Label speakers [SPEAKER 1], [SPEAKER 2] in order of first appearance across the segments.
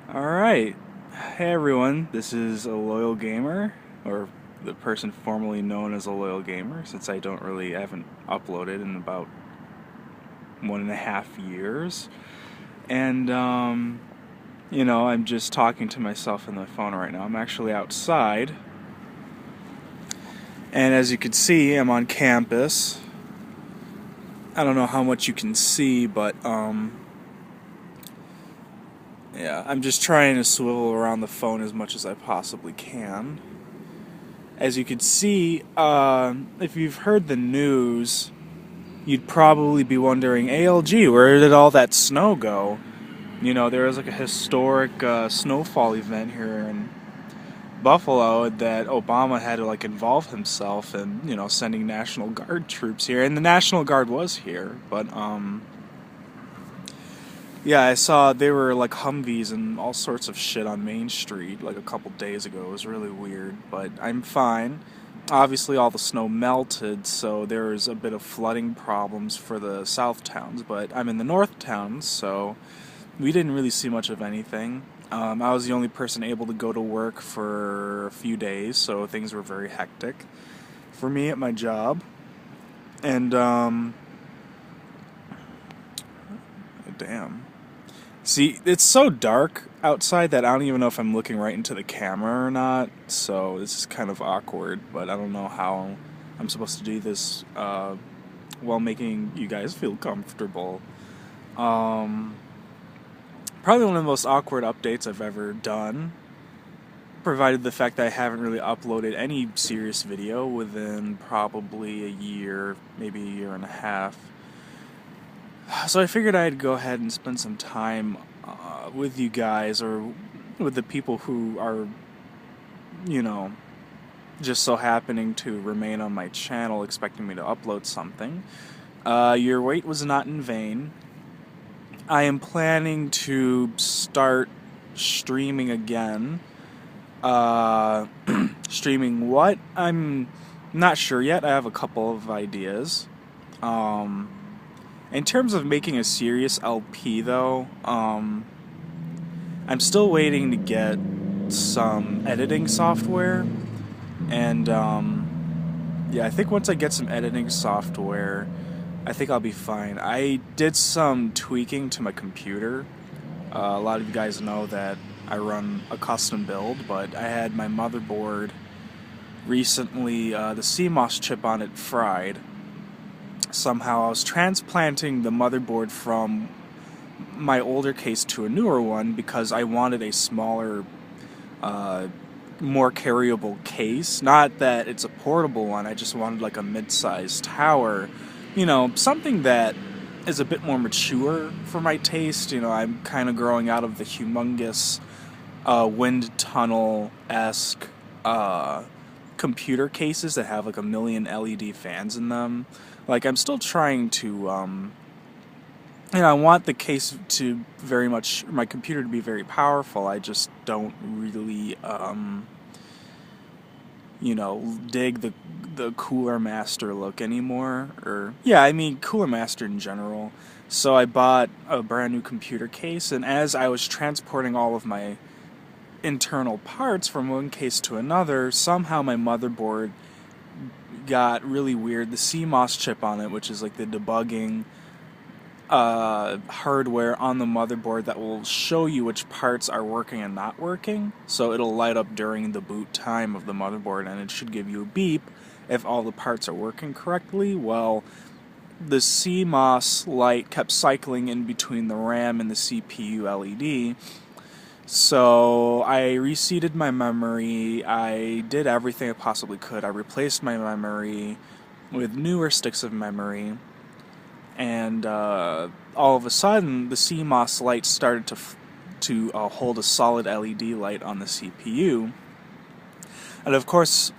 [SPEAKER 1] Alright. Hey everyone, this is Aloyalgamer, or the person formerly known as Aloyalgamer, since I haven't uploaded in about 1.5 years. And, I'm just talking to myself in the phone right now. I'm actually outside. And as you can see, I'm on campus. I don't know how much you can see, but, yeah, I'm just trying to swivel around the phone as much as I possibly can. As you can see, if you've heard the news, you'd probably be wondering, ALG, where did all that snow go? There was like a historic snowfall event here in Buffalo that Obama had to involve himself in, sending National Guard troops here, and the National Guard was here, but yeah, I saw they were like Humvees and all sorts of shit on Main Street like a couple days ago. It was really weird, but I'm fine. Obviously, all the snow melted, so there's a bit of flooding problems for the south towns, but I'm in the north towns, so we didn't really see much of anything. I was the only person able to go to work for a few days, so things were very hectic for me at my job. And, damn. See, it's so dark outside that I don't even know if I'm looking right into the camera or not, so this is kind of awkward, but I don't know how I'm supposed to do this while making you guys feel comfortable. Probably one of the most awkward updates I've ever done, provided the fact that I haven't really uploaded any serious video within probably a year, maybe a year and a half. So I figured I'd go ahead and spend some time with you guys, or with the people who are, just so happening to remain on my channel expecting me to upload something. Your wait was not in vain. I am planning to start streaming again. Streaming what? I'm not sure yet. I have a couple of ideas. In terms of making a serious LP, though, I'm still waiting to get some editing software, and yeah, I think once I get some editing software, I think I'll be fine. I did some tweaking to my computer. A lot of you guys know that I run a custom build, but I had my motherboard recently, the CMOS chip on it fried. Somehow I was transplanting the motherboard from my older case to a newer one because I wanted a smaller, more carryable case. Not that it's a portable one, I just wanted like a mid-sized tower. Something that is a bit more mature for my taste. I'm kind of growing out of the humongous wind tunnel-esque computer cases that have like a million LED fans in them. I'm still trying to, I want the case to my computer to be very powerful. I just don't really, dig the Cooler Master look anymore. Cooler Master in general. So I bought a brand new computer case, and as I was transporting all of my internal parts from one case to another, somehow my motherboard got really weird. The CMOS chip on it, which is like the debugging hardware on the motherboard that will show you which parts are working and not working, so it'll light up during the boot time of the motherboard, and it should give you a beep if all the parts are working correctly. Well, the CMOS light kept cycling in between the RAM and the CPU LED, so I reseated my memory. I did everything I possibly could. I replaced my memory with newer sticks of memory, and all of a sudden the CMOS light started to hold a solid LED light on the CPU. And of course,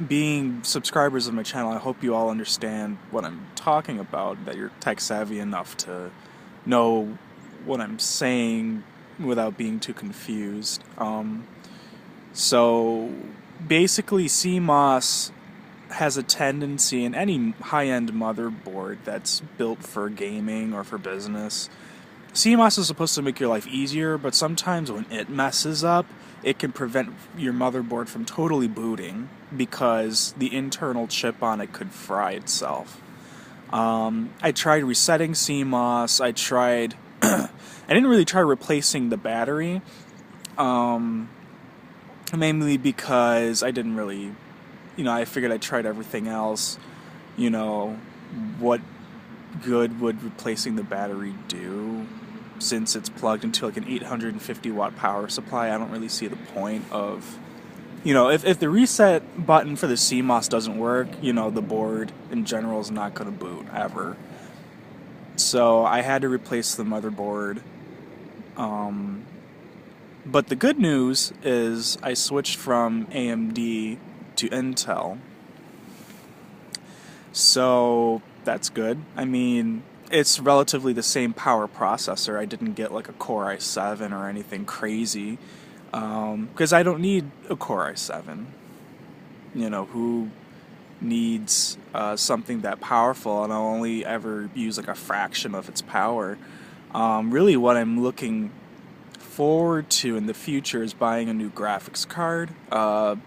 [SPEAKER 1] being subscribers of my channel, I hope you all understand what I'm talking about, that you're tech savvy enough to know what I'm saying without being too confused. So basically, CMOS has a tendency in any high-end motherboard that's built for gaming or for business CMOS is supposed to make your life easier, but sometimes when it messes up, it can prevent your motherboard from totally booting because the internal chip on it could fry itself. I tried resetting CMOS. I didn't really try replacing the battery, mainly because I didn't really, I figured I tried everything else. What good would replacing the battery do? Since it's plugged into like an 850 watt power supply, I don't really see the point of, if the reset button for the CMOS doesn't work, the board in general is not going to boot ever. So I had to replace the motherboard. But the good news is I switched from AMD to Intel. So that's good. I mean, it's relatively the same power processor. I didn't get like a Core i7 or anything crazy, because I don't need a Core i7. Who needs something that powerful, and I'll only ever use like a fraction of its power. Really what I'm looking forward to in the future is buying a new graphics card,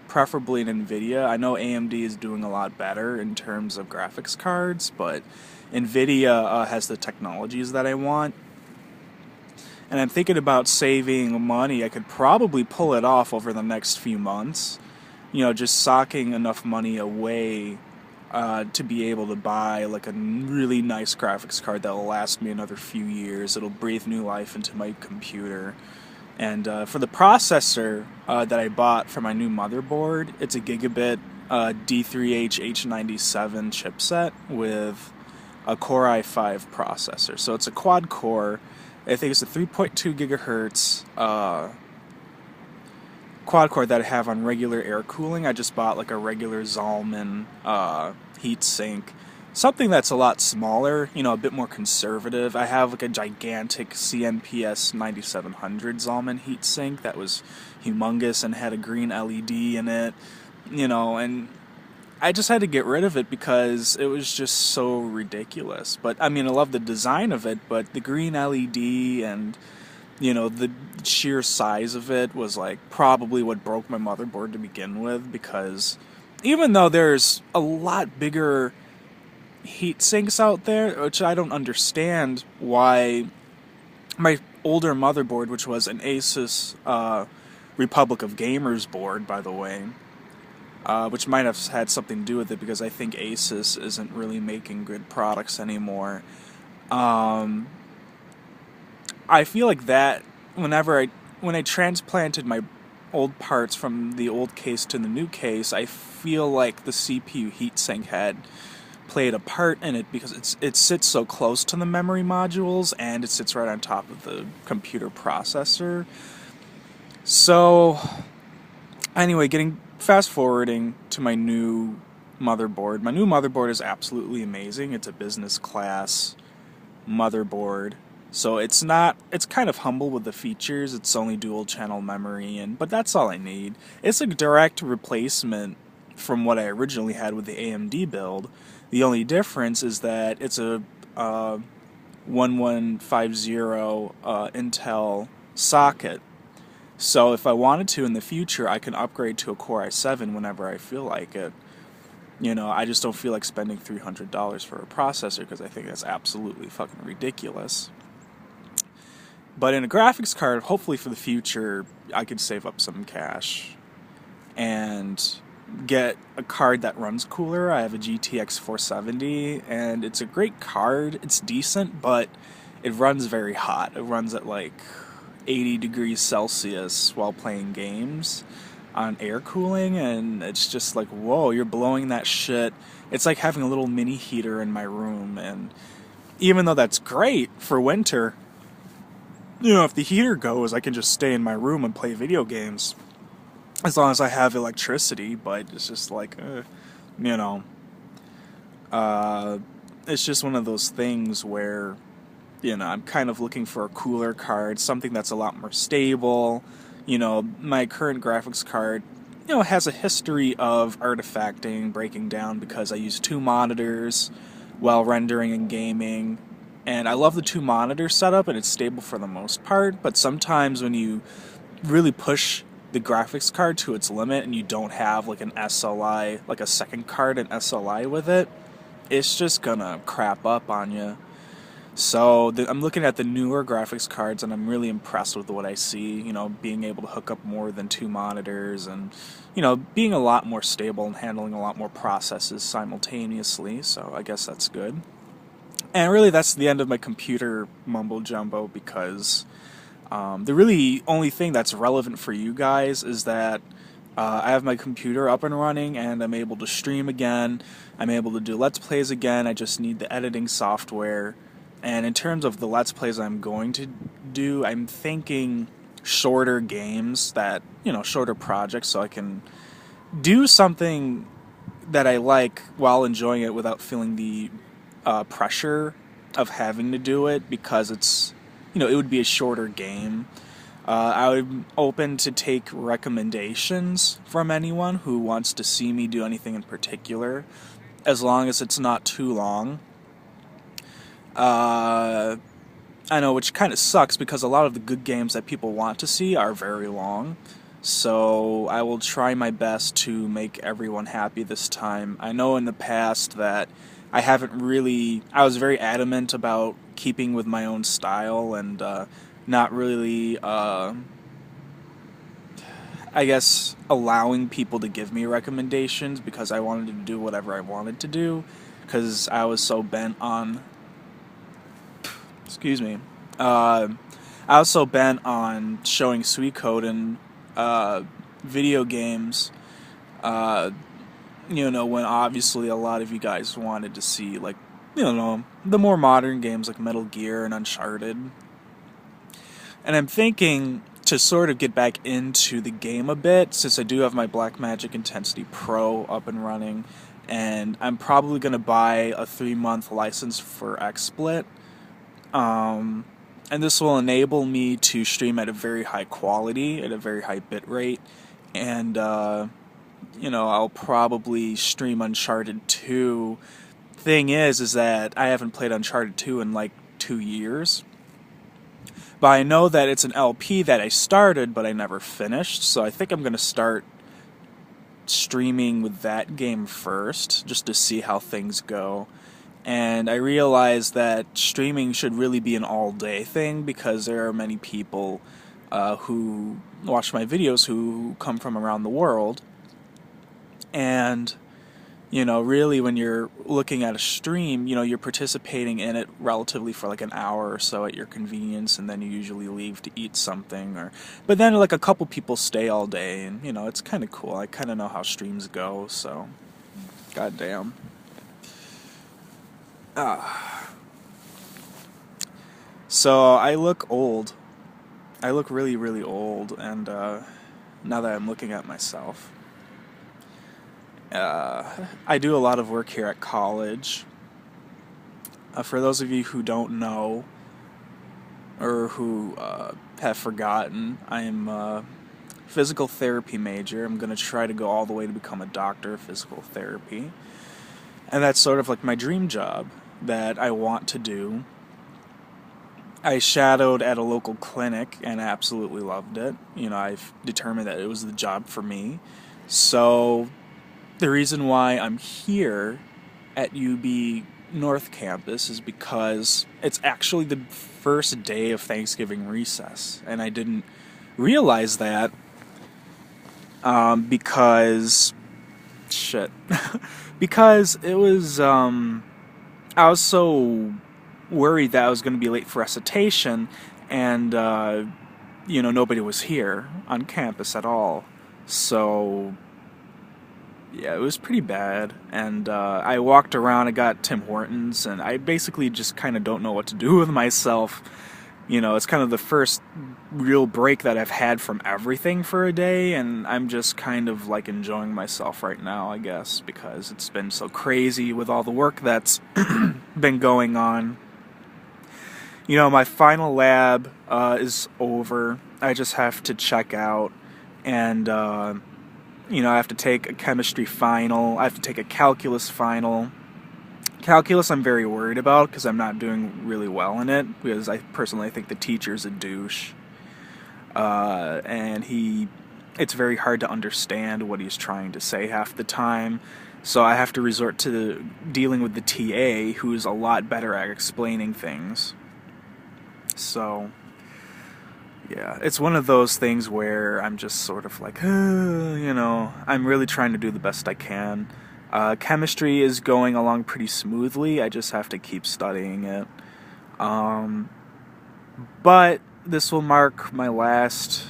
[SPEAKER 1] preferably an NVIDIA. I know AMD is doing a lot better in terms of graphics cards, but NVIDIA has the technologies that I want. And I'm thinking about saving money. I could probably pull it off over the next few months. Just socking enough money away to be able to buy like a really nice graphics card that will last me another few years. It'll breathe new life into my computer. And for the processor that I bought for my new motherboard, it's a gigabit D3H H97 chipset with a Core i5 processor. So it's a quad core. I think it's a 3.2 gigahertz quad core that I have on regular air cooling. I just bought like a regular Zalman heatsink. Something that's a lot smaller, a bit more conservative. I have like a gigantic CNPS 9700 Zalman heatsink that was humongous and had a green LED in it, and I just had to get rid of it because it was just so ridiculous. But I mean, I love the design of it, but the green LED and the sheer size of it was like probably what broke my motherboard to begin with, because even though there's a lot bigger heat sinks out there, which I don't understand why my older motherboard, which was an Asus Republic of Gamers board, by the way, which might have had something to do with it because I think Asus isn't really making good products anymore. I feel like that when I transplanted my old parts from the old case to the new case, I feel like the CPU heatsink had played a part in it because it sits so close to the memory modules and it sits right on top of the computer processor. So anyway, fast forwarding to my new motherboard. My new motherboard is absolutely amazing. It's a business class motherboard. So it's kind of humble with the features. It's only dual channel memory, but that's all I need. It's a direct replacement from what I originally had with the AMD build. The only difference is that it's a 1150 Intel socket. So if I wanted to in the future, I can upgrade to a Core i7 whenever I feel like it. I just don't feel like spending $300 for a processor because I think that's absolutely fucking ridiculous. But in a graphics card, hopefully for the future, I could save up some cash and get a card that runs cooler. I have a GTX 470, and it's a great card. It's decent, but it runs very hot. It runs at like 80 degrees Celsius while playing games on air cooling, and it's just like, whoa, you're blowing that shit. It's like having a little mini heater in my room, and even though that's great for winter, if the heater goes, I can just stay in my room and play video games as long as I have electricity. But it's just like, it's just one of those things where, I'm kind of looking for a cooler card, something that's a lot more stable. My current graphics card, has a history of artifacting, breaking down because I use two monitors while rendering and gaming. And I love the 2 monitor setup, and it's stable for the most part, but sometimes when you really push the graphics card to its limit and you don't have like an SLI, like a second card and SLI with it, it's just gonna crap up on you. So I'm looking at the newer graphics cards, and I'm really impressed with what I see. You know, being able to hook up more than 2 monitors, and being a lot more stable and handling a lot more processes simultaneously. So I guess that's good. And really, that's the end of my computer mumbo jumbo, because the really only thing that's relevant for you guys is that I have my computer up and running, and I'm able to stream again. I'm able to do Let's Plays again. I just need the editing software. And in terms of the Let's Plays I'm going to do, I'm thinking shorter games shorter projects, so I can do something that I like while enjoying it without feeling the pressure of having to do it, because it would be a shorter game. I'm open to take recommendations from anyone who wants to see me do anything in particular, as long as it's not too long. I know, which kind of sucks, because a lot of the good games that people want to see are very long. So I will try my best to make everyone happy this time. I know in the past that I was very adamant about keeping with my own style, and not really, I guess, allowing people to give me recommendations, because I wanted to do whatever I wanted to do, because I was so bent on, excuse me, I was so bent on showing Sweet Code in video games, when obviously a lot of you guys wanted to see, like, the more modern games like Metal Gear and Uncharted. And I'm thinking to sort of get back into the game a bit, since I do have my Blackmagic Intensity Pro up and running, and I'm probably going to buy a 3-month license for XSplit. And this will enable me to stream at a very high quality, at a very high bit rate, and I'll probably stream Uncharted 2. Thing is that I haven't played Uncharted 2 in like 2 years. But I know that it's an LP that I started, but I never finished, so I think I'm going to start streaming with that game first, just to see how things go. And I realized that streaming should really be an all-day thing, because there are many people who watch my videos who come from around the world. And really, when you're looking at a stream, you're participating in it relatively for like an hour or so at your convenience, and then you usually leave to eat something. But then like a couple people stay all day, and it's kind of cool. I kind of know how streams go, so goddamn. So I look old. I look really, really old, and now that I'm looking at myself. I do a lot of work here at college. For those of you who don't know, or who have forgotten, I'm a physical therapy major. I'm going to try to go all the way to become a doctor of physical therapy. And that's sort of like my dream job that I want to do. I shadowed at a local clinic and absolutely loved it. I've determined that it was the job for me. So the reason why I'm here at UB North Campus is because it's actually the first day of Thanksgiving recess, and I didn't realize that because because it was I was so worried that I was going to be late for recitation, and nobody was here on campus at all. So yeah, it was pretty bad, and I walked around, I got Tim Hortons, and I basically just kind of don't know what to do with myself. It's kind of the first real break that I've had from everything for a day, and I'm just kind of like enjoying myself right now, I guess, because it's been so crazy with all the work that's been going on. My final lab is over. I just have to check out, and I have to take a chemistry final, I have to take a calculus final, Calculus I'm very worried about because I'm not doing really well in it, because I personally think the teacher's a douche. And it's very hard to understand what he's trying to say half the time. So I have to resort to dealing with the TA, who's a lot better at explaining things. So, yeah, it's one of those things where I'm just sort of like, I'm really trying to do the best I can. Chemistry is going along pretty smoothly. I just have to keep studying it. But this will mark my last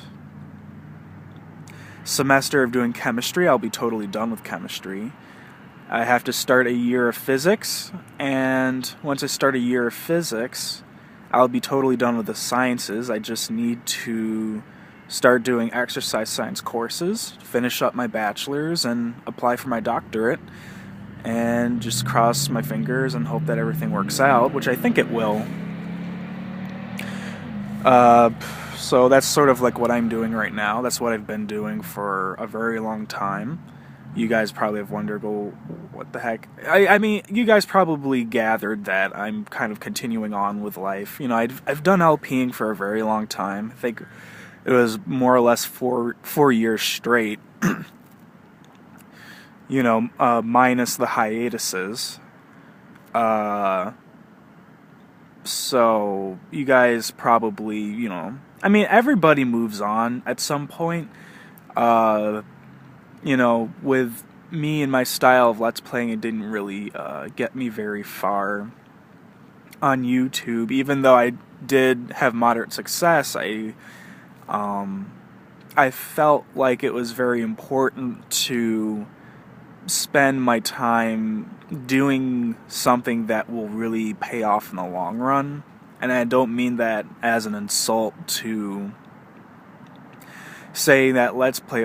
[SPEAKER 1] semester of doing chemistry. I'll be totally done with chemistry. I have to start a year of physics, and once I start a year of physics, I'll be totally done with the sciences. I just need to start doing exercise science courses, finish up my bachelor's, and apply for my doctorate, and just cross my fingers and hope that everything works out, which I think it will. So that's sort of like what I'm doing right now. That's what I've been doing for a very long time. You guys probably have wondered, well, what the heck? I mean, you guys probably gathered that I'm kind of continuing on with life. I've done LPing for a very long time. I think it was more or less four years straight. Minus the hiatuses. So you guys probably, everybody moves on at some point. With me and my style of Let's Playing, it didn't really get me very far on YouTube. Even though I did have moderate success, I felt like it was very important to spend my time doing something that will really pay off in the long run. And I don't mean that as an insult to say that Let's Play,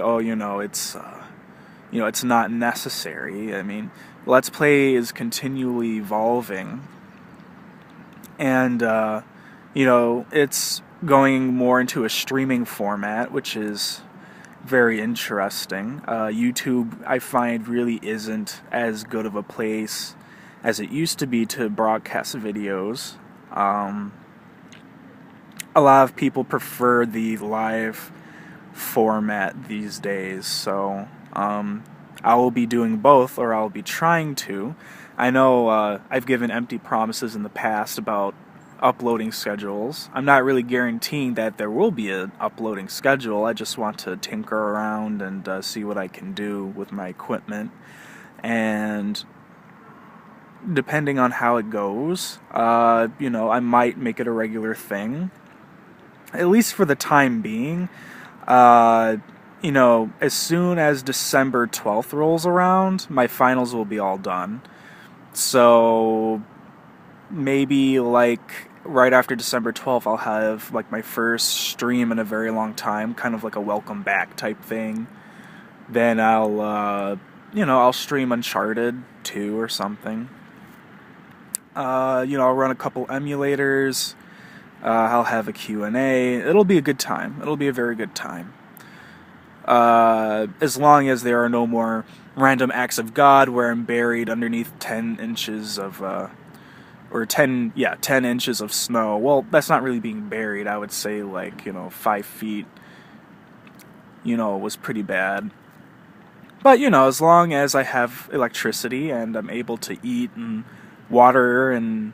[SPEAKER 1] it's not necessary. I mean, Let's Play is continually evolving, and it's going more into a streaming format, which is very interesting. YouTube, I find, really isn't as good of a place as it used to be to broadcast videos. A lot of people prefer the live format these days, so I will be doing both, or I'll be trying to. I know I've given empty promises in the past about uploading schedules. I'm not really guaranteeing that there will be an uploading schedule. I just want to tinker around and see what I can do with my equipment. And depending on how it goes, I might make it a regular thing. At least for the time being. As soon as December 12th rolls around, my finals will be all done. So maybe right after December 12th, I'll have my first stream in a very long time, kind of like a welcome back type thing. Then I'll stream Uncharted 2 or something. I'll run a couple emulators. I'll have a Q&A. It'll be a good time. It'll be a very good time. As long as there are no more random acts of God where I'm buried underneath 10 inches of, 10 inches of snow. Well, that's not really being buried. I would say 5 feet, was pretty bad. But, as long as I have electricity and I'm able to eat and water and,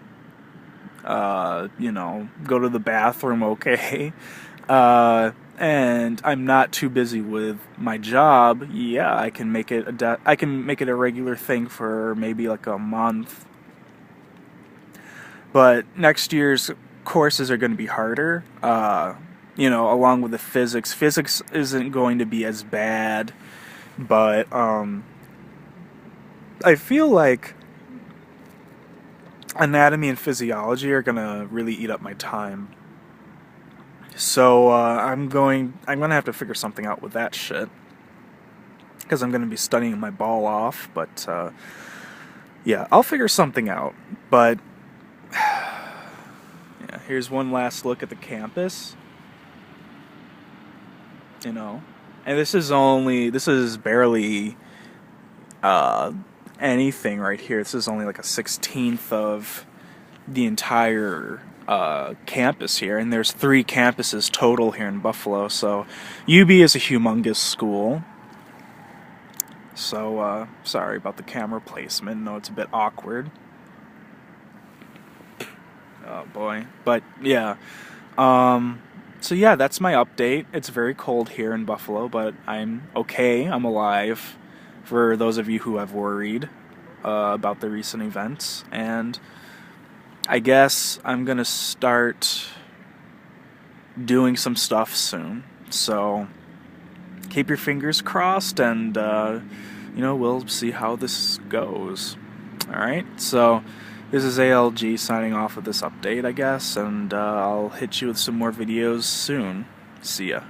[SPEAKER 1] go to the bathroom okay, and I'm not too busy with my job, yeah, I can make it a regular thing for maybe a month. But next year's courses are going to be harder, along with the physics. Physics isn't going to be as bad, but I feel like anatomy and physiology are going to really eat up my time. So I'm gonna have to figure something out with that shit, because I'm gonna be studying my ball off. But yeah, I'll figure something out. But yeah, here's one last look at the campus. And this is barely anything right here. This is only like a 16th of the entire campus here, and there's 3 campuses total here in Buffalo, so UB is a humongous school. So, sorry about the camera placement. No, it's a bit awkward. Oh boy. But, yeah. So yeah, that's my update. It's very cold here in Buffalo, but I'm okay. I'm alive, for those of you who have worried about the recent events. And I guess I'm gonna start doing some stuff soon. So keep your fingers crossed, and we'll see how this goes. Alright, so this is ALG signing off with this update, I guess, and I'll hit you with some more videos soon. See ya.